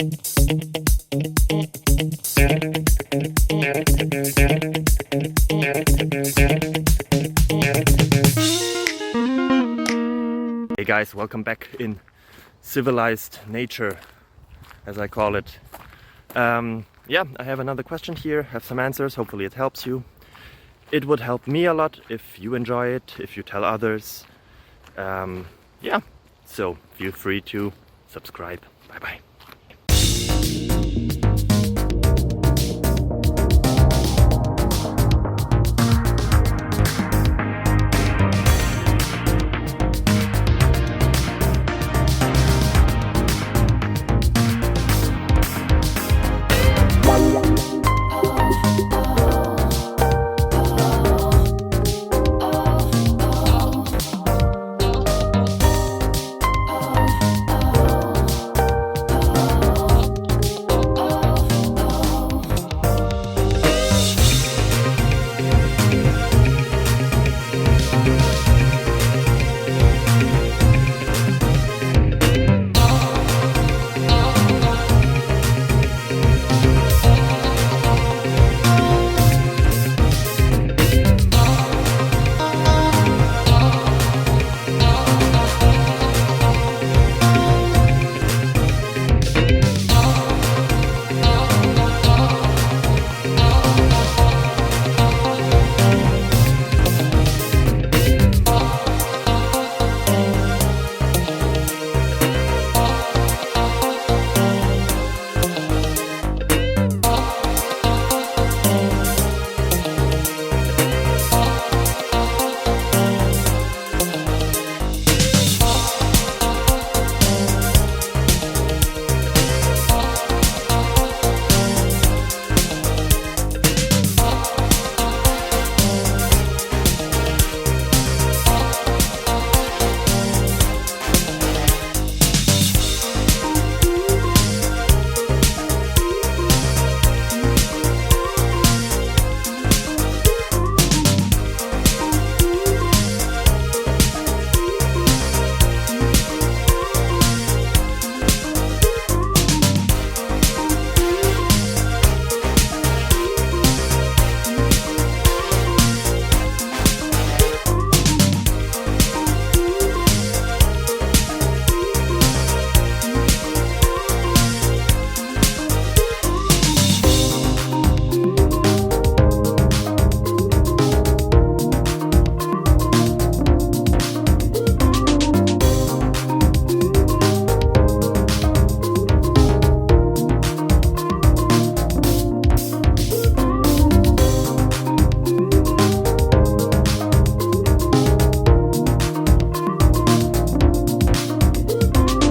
Hey guys, welcome back in civilized nature, as I call it. Yeah, I have another question here, have some answers, hopefully it helps you. It would help me a lot if you enjoy it, if you tell others. Yeah, so feel free to subscribe. Bye bye.